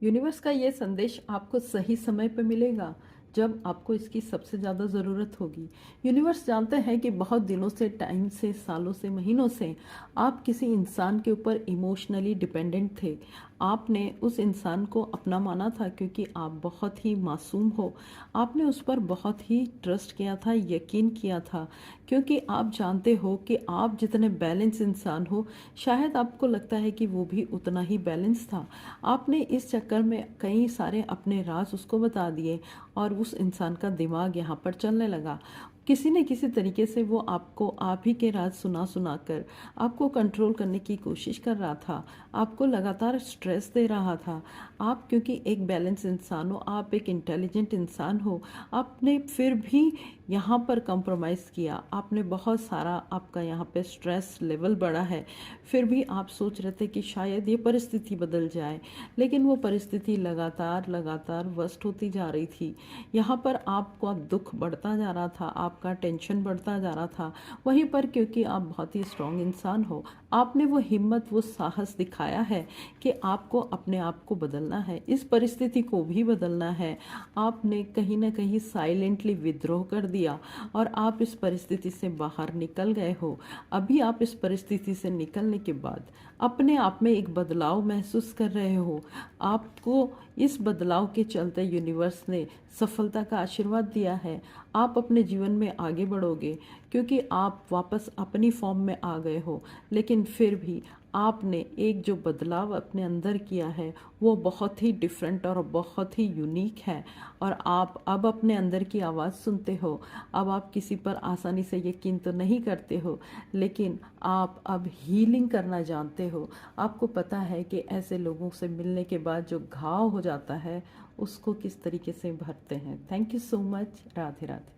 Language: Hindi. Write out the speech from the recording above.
यूनिवर्स का ये संदेश आपको सही समय पे मिलेगा जब आपको इसकी सबसे ज़्यादा ज़रूरत होगी। यूनिवर्स जानते हैं कि बहुत दिनों से, टाइम से, सालों से, महीनों से आप किसी इंसान के ऊपर इमोशनली डिपेंडेंट थे। आपने उस इंसान को अपना माना था क्योंकि आप बहुत ही मासूम हो। आपने उस पर बहुत ही ट्रस्ट किया था, यकीन किया था, क्योंकि आप जानते हो कि आप जितने बैलेंस इंसान हो, शायद आपको लगता है कि वो भी उतना ही बैलेंस था। आपने इस चक्कर में कई सारे अपने राज उसको बता दिए और उस इंसान का दिमाग यहाँ पर चलने लगा। किसी न किसी तरीके से वो आपको आप ही के राज सुना सुना कर आपको कंट्रोल करने की कोशिश कर रहा था, आपको लगातार स्ट्रेस दे रहा था। आप क्योंकि एक बैलेंस इंसान हो, आप एक इंटेलिजेंट इंसान हो, आपने फिर भी यहाँ पर कंप्रोमाइज़ किया। आपने बहुत सारा, आपका यहाँ पे स्ट्रेस लेवल बढ़ा है, फिर भी आप सोच रहे थे कि शायद ये परिस्थिति बदल जाए, लेकिन वो परिस्थिति लगातार लगातार वर्स्ट होती जा रही थी। यहाँ पर आपका दुख बढ़ता जा रहा था, आपका टेंशन बढ़ता जा रहा था। वहीं पर क्योंकि आप बहुत ही स्ट्रांग इंसान हो, आपने वो हिम्मत, वो साहस दिखाया है कि आपको अपने आप को बदलना है, इस परिस्थिति को भी बदलना है। आपने कहीं ना कहीं साइलेंटली विद्रोह कर दिया और आप इस परिस्थिति से बाहर निकल गए हो। अभी आप इस परिस्थिति से निकलने के बाद अपने आप में एक बदलाव महसूस कर रहे हो। आपको इस बदलाव के चलते यूनिवर्स ने सफलता का आशीर्वाद दिया है। आप अपने जीवन में आगे बढ़ोगे क्योंकि आप वापस अपनी फॉर्म में आ गए हो। लेकिन फिर भी आपने एक जो बदलाव अपने अंदर किया है वो बहुत ही डिफरेंट और बहुत ही यूनिक है। और आप अब अपने अंदर की आवाज़ सुनते हो। अब आप किसी पर आसानी से यकीन तो नहीं करते हो, लेकिन आप अब हीलिंग करना जानते हो। आपको पता है कि ऐसे लोगों से मिलने के बाद जो घाव हो जाता है उसको किस तरीके से भरते हैं। Thank you so much. Radhe Radhe.